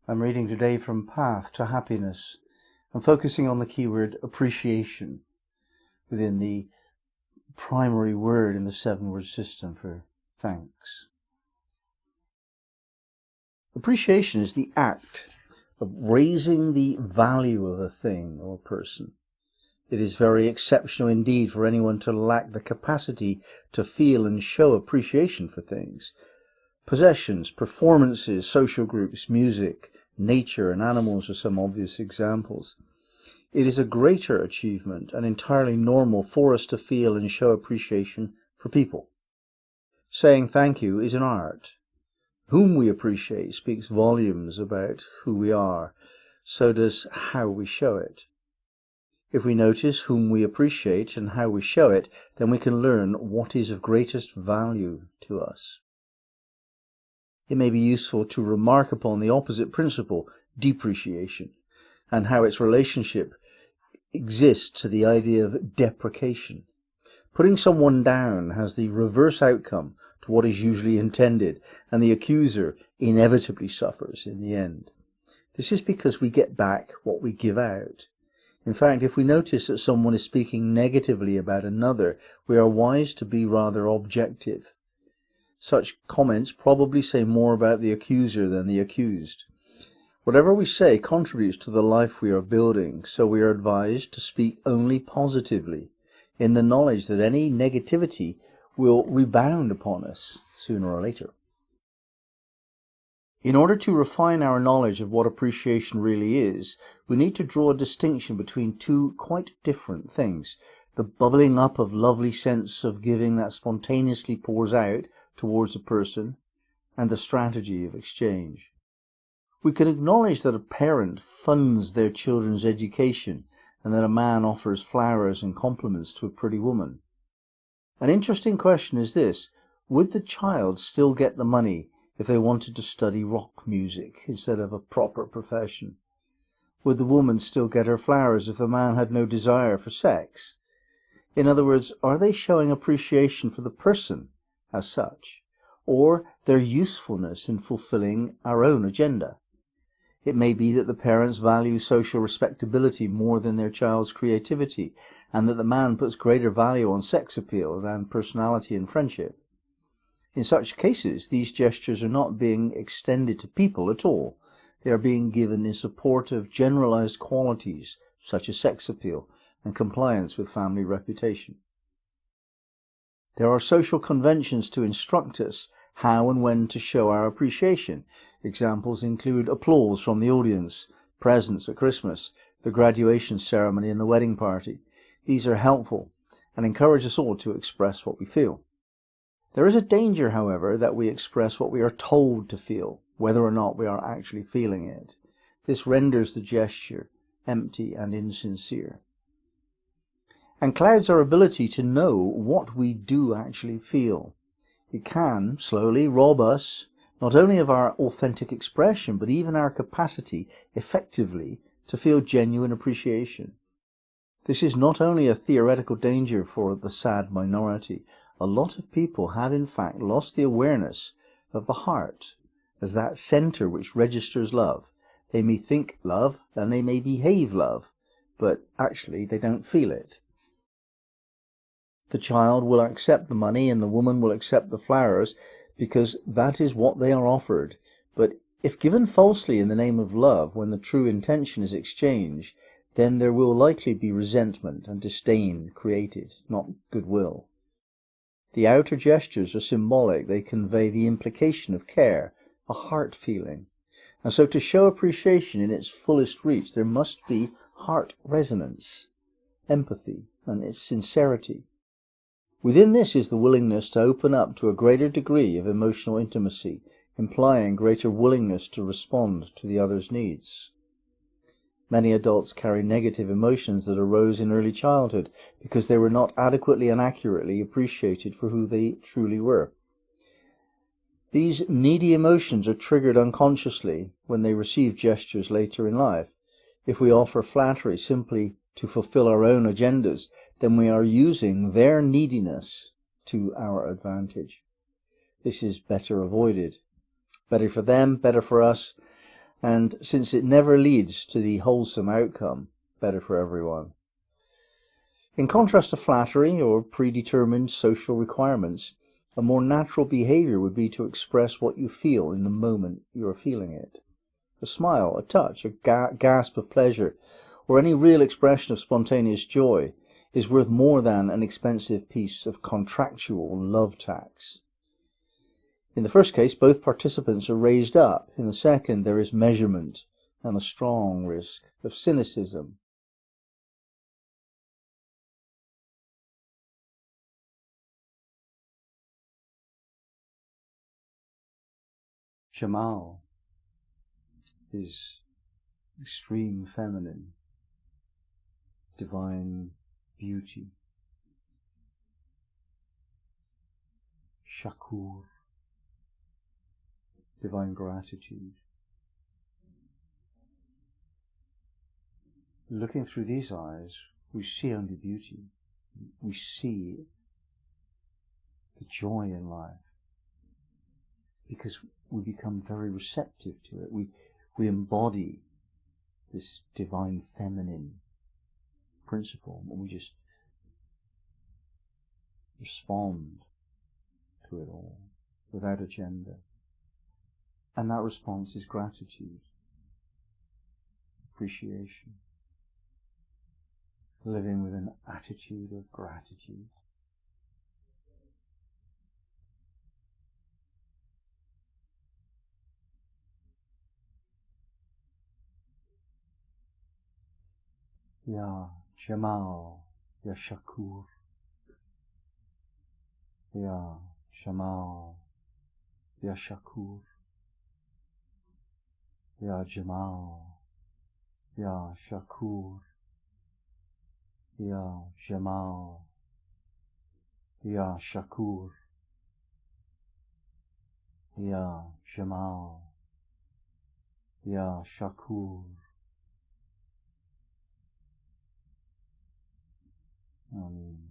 I'm reading today from Path to Happiness. I'm focusing on the keyword appreciation within the primary word in the 7-word system for thanks. Appreciation is the act of raising the value of a thing or person. It is very exceptional indeed for anyone to lack the capacity to feel and show appreciation for things. Possessions, performances, social groups, music, nature and animals are some obvious examples. It is a greater achievement and entirely normal for us to feel and show appreciation for people. Saying thank you is an art. Whom we appreciate speaks volumes about who we are. So does how we show it. If we notice whom we appreciate and how we show it, then we can learn what is of greatest value to us. It may be useful to remark upon the opposite principle, depreciation, and how its relationship exists to the idea of deprecation. Putting someone down has the reverse outcome to what is usually intended, and the accuser inevitably suffers in the end. This is because we get back what we give out. In fact, if we notice that someone is speaking negatively about another, we are wise to be rather objective. Such comments probably say more about the accuser than the accused. Whatever we say contributes to the life we are building, so we are advised to speak only positively, in the knowledge that any negativity will rebound upon us sooner or later. In order to refine our knowledge of what appreciation really is, we need to draw a distinction between two quite different things: the bubbling up of lovely sense of giving that spontaneously pours out towards a person, and the strategy of exchange. We can acknowledge that a parent funds their children's education and that a man offers flowers and compliments to a pretty woman. An interesting question is this: would the child still get the money if they wanted to study rock music instead of a proper profession? Would the woman still get her flowers if the man had no desire for sex? In other words, are they showing appreciation for the person as such, or their usefulness in fulfilling our own agenda? It may be that the parents value social respectability more than their child's creativity, and that the man puts greater value on sex appeal than personality and friendship. In such cases, these gestures are not being extended to people at all. They are being given in support of generalized qualities such as sex appeal and compliance with family reputation. There are social conventions to instruct us how and when to show our appreciation. Examples include applause from the audience, presents at Christmas, the graduation ceremony and the wedding party. These are helpful and encourage us all to express what we feel. There is a danger, however, that we express what we are told to feel, whether or not we are actually feeling it. This renders the gesture empty and insincere, and clouds our ability to know what we do actually feel. It can slowly rob us not only of our authentic expression, but even our capacity effectively to feel genuine appreciation. This is not only a theoretical danger for the sad minority. A lot of people have in fact lost the awareness of the heart as that center which registers love. They may think love and they may behave love, but actually they don't feel it. The child will accept the money and the woman will accept the flowers because that is what they are offered. But if given falsely in the name of love, when the true intention is exchange, then there will likely be resentment and disdain created, not goodwill. The outer gestures are symbolic. They convey the implication of care, a heart feeling. And so to show appreciation in its fullest reach, there must be heart resonance, empathy, and its sincerity. Within this is the willingness to open up to a greater degree of emotional intimacy, implying greater willingness to respond to the other's needs. Many adults carry negative emotions that arose in early childhood because they were not adequately and accurately appreciated for who they truly were. These needy emotions are triggered unconsciously when they receive gestures later in life. If we offer flattery simply to fulfill our own agendas, then we are using their neediness to our advantage. This is better avoided. Better for them, better for us, And since it never leads to the wholesome outcome, better for everyone. In contrast to flattery or predetermined social requirements, a more natural behavior would be to express what you feel in the moment you are feeling it. A smile, a touch, a gasp of pleasure, or any real expression of spontaneous joy is worth more than an expensive piece of contractual love tax. In the first case, both participants are raised up. In the second, there is measurement and the strong risk of cynicism. Jamal is extreme feminine, divine beauty. Shakur, divine gratitude. Looking through these eyes, we see only beauty. We see the joy in life because we become very receptive to it. We embody this divine feminine principle and we just respond to it all without agenda. And that response is gratitude, appreciation, living with an attitude of gratitude. Ya Jamal, Ya Shakur, Ya Jamal, Ya Shakur, Ya Jamal, Ya Shakur, Ya Jamal, Ya Shakur, Ya Jamal, Ya Shakur. Amen.